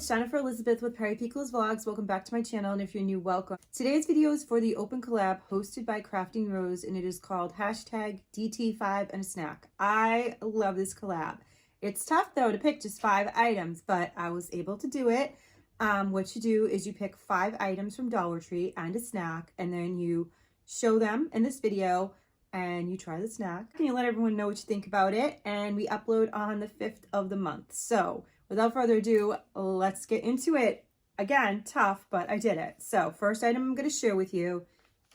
it's Jennifer Elizabeth with Perry Pickles Vlogs. Welcome back to my channel, and if you're new, welcome. Today's video is for the open collab hosted by Crafting Rose, and it is called hashtag DT5 and a snack. I love this collab. It's tough though to pick just 5 items, but I was able to do it. What you do is you pick 5 items from Dollar Tree and a snack, and then you show them in this video and you try the snack and you let everyone know what you think about it, and we upload on the 5th of the month. So without further ado, let's get into it. Again, tough, but I did it. So first item I'm going to share with you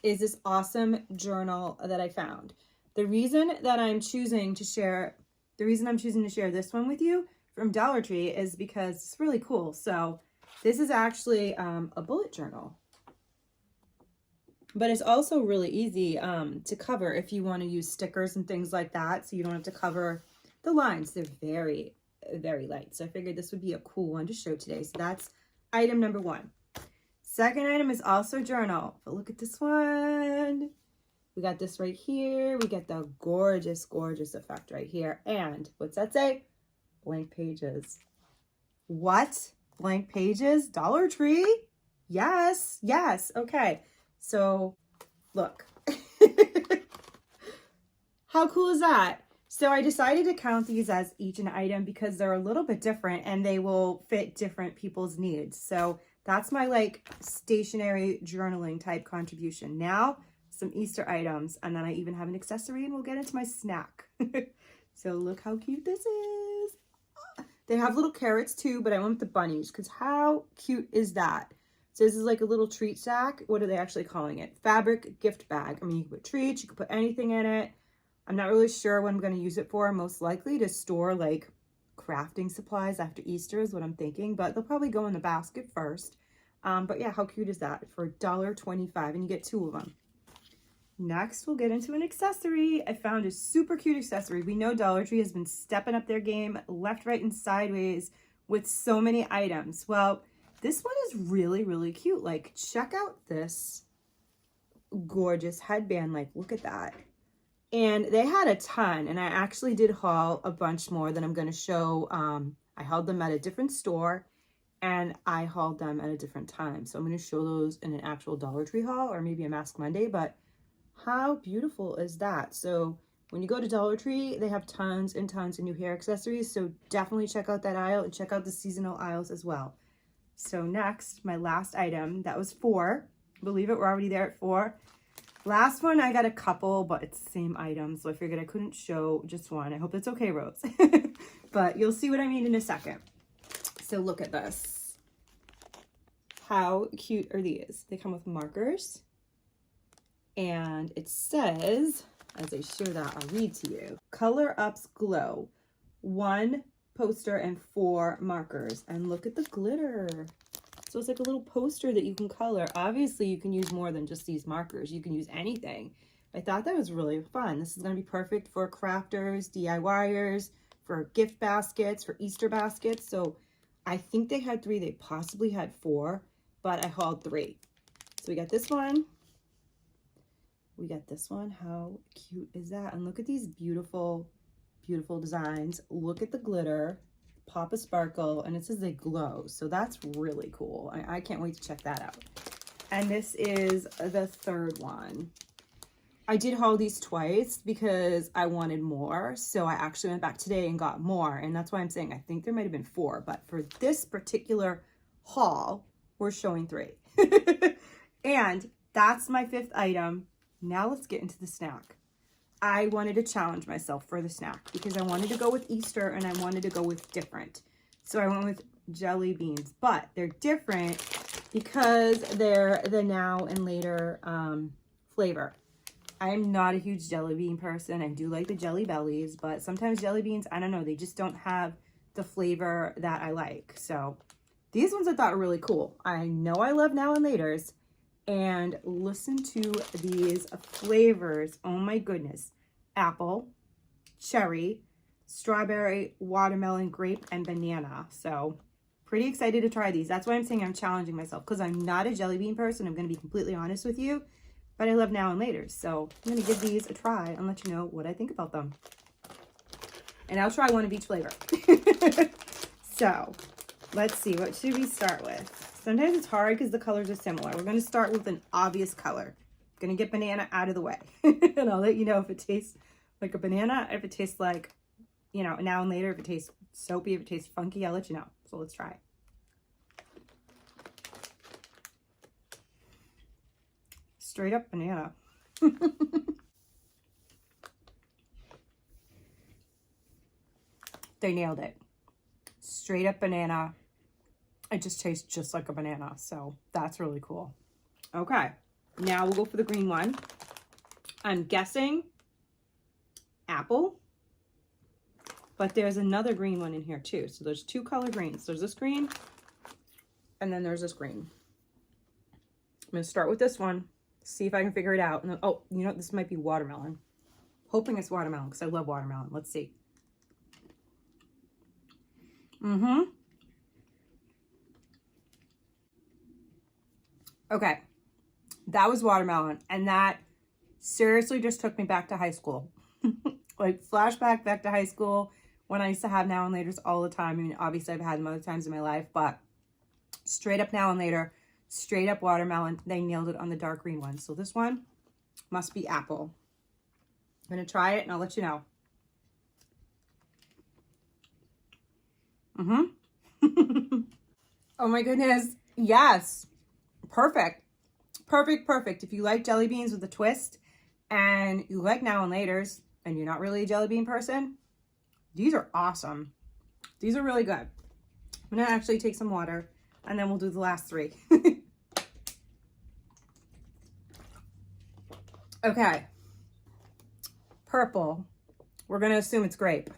is this awesome journal that I found. The reason I'm choosing to share this one with you from Dollar Tree is because it's really cool. So this is actually a bullet journal, but it's also really easy to cover if you want to use stickers and things like that, so you don't have to cover the lines. They're very, very light. So I figured this would be a cool one to show today. So that's item number 1. Second item is also a journal, but look at this one. We got this right here. We get the gorgeous, gorgeous effect right here. And what's that say? Blank pages. What? Blank pages? Dollar Tree? Yes, yes. Okay. So look, how cool is that? So I decided to count these as each an item because they're a little bit different and they will fit different people's needs. So that's my like stationary journaling type contribution. Now some Easter items, and then I even have an accessory, and we'll get into my snack. So look how cute this is. They have little carrots too, but I went with the bunnies because how cute is that? So this is like a little treat sack. What are they actually calling it? Fabric gift bag. I mean, you can put treats, you can put anything in it. I'm not really sure what I'm going to use it for. Most likely to store like crafting supplies after Easter is what I'm thinking, but they'll probably go in the basket first. But yeah, how cute is that for $1.25, and you get 2 of them. Next, we'll get into an accessory. I found a super cute accessory. We know Dollar Tree has been stepping up their game left, right, and sideways with so many items. Well, this one is really, really cute. Like, check out this gorgeous headband. Like, look at that. And they had a ton, and I actually did haul a bunch more that I'm going to show. I hauled them at a different store, and I hauled them at a different time. So I'm going to show those in an actual Dollar Tree haul, or maybe a Mask Monday, but how beautiful is that? So when you go to Dollar Tree, they have tons and tons of new hair accessories. So definitely check out that aisle and check out the seasonal aisles as well. So next, my last item, that was 4. Believe it, we're already there at 4. Last one, I got a couple, but it's the same item, so I figured I couldn't show just one. I hope that's okay, Rose. But you'll see what I mean in a second. So look at this. How cute are these? They come with markers. And it says, as I show that, I'll read to you. Color Ups Glow. 1 poster and 4 markers. And look at the glitter. So it's like a little poster that you can color. Obviously, you can use more than just these markers. You can use anything. I thought that was really fun. This is going to be perfect for crafters, DIYers, for gift baskets, for Easter baskets. So I think they had 3. They possibly had 4, but I hauled 3. So we got this one. We got this one. How cute is that? And look at these beautiful, beautiful designs. Look at the glitter. Pop a sparkle, and it says they glow, so that's really cool. I can't wait to check that out. And this is the 3rd one. I did haul these twice because I wanted more, so I actually went back today and got more, and that's why I'm saying I think there might have been 4, but for this particular haul, we're showing 3. And that's my 5th item. Now let's get into the snack. I wanted to challenge myself for the snack because I wanted to go with Easter and I wanted to go with different. So I went with jelly beans, but they're different because they're the now and later flavor. I'm not a huge jelly bean person. I do like the jelly bellies, but sometimes jelly beans, I don't know, they just don't have the flavor that I like. So these ones I thought were really cool. I know I love now and laters. And listen to these flavors. Oh my goodness. Apple, cherry, strawberry, watermelon, grape, and banana. So pretty excited to try these. That's why I'm saying I'm challenging myself, because I'm not a jelly bean person. I'm going to be completely honest with you, but I love now and later. So I'm going to give these a try and let you know what I think about them. And I'll try one of each flavor. So let's see, what should we start with? Sometimes it's hard because the colors are similar. We're going to start with an obvious color. I'm going to get banana out of the way. And I'll let you know if it tastes like a banana, if it tastes like, you know, now and later, if it tastes soapy, if it tastes funky, I'll let you know. So let's try. Straight up banana. They nailed it. Straight up banana. It just tastes just like a banana. So that's really cool. Okay. Now we'll go for the green one. I'm guessing apple. But there's another green one in here too. So there's two color greens. There's this green. And then there's this green. I'm going to start with this one. See if I can figure it out. And then, oh, you know what? This might be watermelon. Hoping it's watermelon because I love watermelon. Let's see. Okay. That was watermelon. And that seriously just took me back to high school. Like flashback back to high school when I used to have now and laters all the time. I mean, obviously I've had them other times in my life, but straight up now and later, straight up watermelon. They nailed it on the dark green one. So this one must be apple. I'm going to try it and I'll let you know. Oh my goodness. Yes. Perfect. Perfect, perfect. If you like jelly beans with a twist and you like now and laters and you're not really a jelly bean person, these are awesome. These are really good. I'm going to actually take some water and then we'll do the last three. Okay. Purple. We're going to assume it's grape.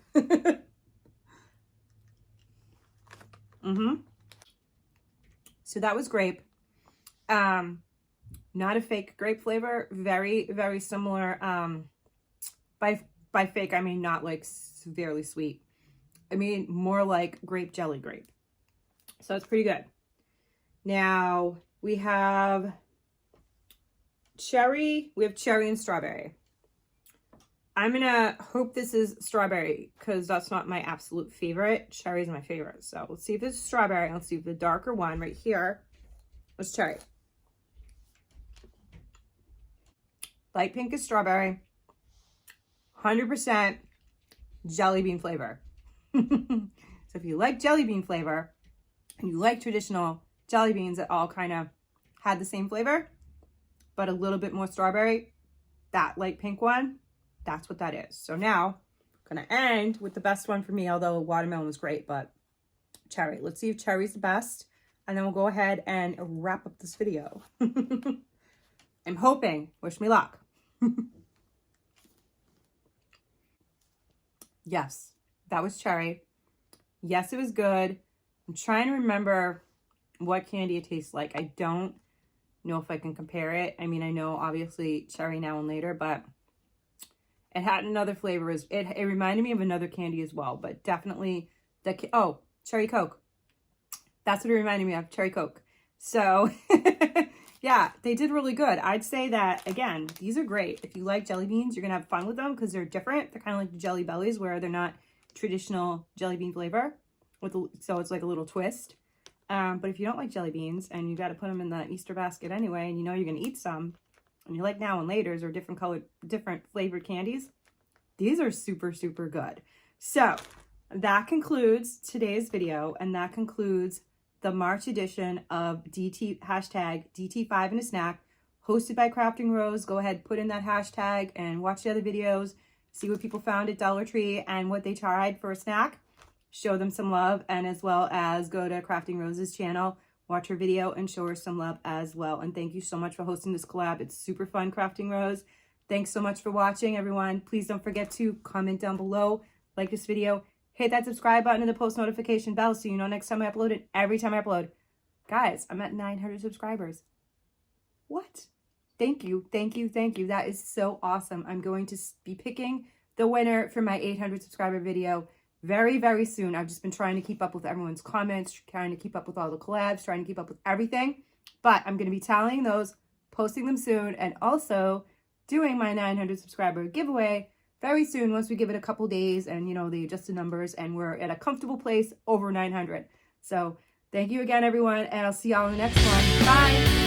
So that was grape. Not a fake grape flavor. Very, very similar. By fake, I mean not like severely sweet. I mean more like grape jelly grape. So it's pretty good. Now we have cherry. We have cherry and strawberry. I'm gonna hope this is strawberry because that's not my absolute favorite. Cherry is my favorite. So let's see if it's strawberry. Let's see if the darker one right here is cherry. Light pink is strawberry. 100% jelly bean flavor. So if you like jelly bean flavor and you like traditional jelly beans that all kind of had the same flavor, but a little bit more strawberry, that light pink one, that's what that is. So now I'm going to end with the best one for me, although watermelon was great, but cherry. Let's see if cherry's the best. And then we'll go ahead and wrap up this video. I'm hoping. Wish me luck. Yes, that was cherry. Yes, it was good. I'm trying to remember what candy it tastes like. I don't know if I can compare it. I mean, I know obviously cherry now and later, but it had another flavor. It reminded me of another candy as well, but definitely oh, cherry Coke. That's what it reminded me of, cherry Coke. So yeah, they did really good. I'd say that, again, these are great. If you like jelly beans, you're going to have fun with them because they're different. They're kind of like the Jelly Bellies where they're not traditional jelly bean flavor. So it's like a little twist. But if you don't like jelly beans and you got to put them in the Easter basket anyway, and you know you're going to eat some, and you like now and laters or different colored, different flavored candies, these are super, super good. So that concludes today's video, and that concludes the March edition of hashtag DT5 in a snack, hosted by Crafting Rose. Go ahead, put in that hashtag and watch the other videos, see what people found at Dollar Tree and what they tried for a snack. Show them some love, and as well as go to Crafting Rose's channel, watch her video, and show her some love as well. And thank you so much for hosting this collab. It's super fun, Crafting Rose. Thanks so much for watching, everyone. Please don't forget to comment down below, like this video, hit that subscribe button and the post notification bell so you know next time I upload it, every time I upload. Guys, I'm at 900 subscribers. What? Thank you, thank you, thank you. That is so awesome. I'm going to be picking the winner for my 800 subscriber video very, very soon. I've just been trying to keep up with everyone's comments, trying to keep up with all the collabs, trying to keep up with everything. But I'm going to be tallying those, posting them soon, and also doing my 900 subscriber giveaway very soon once we give it a couple days and, you know, they adjust the numbers and we're at a comfortable place over 900. So thank you again, everyone, and I'll see y'all in the next one. Bye.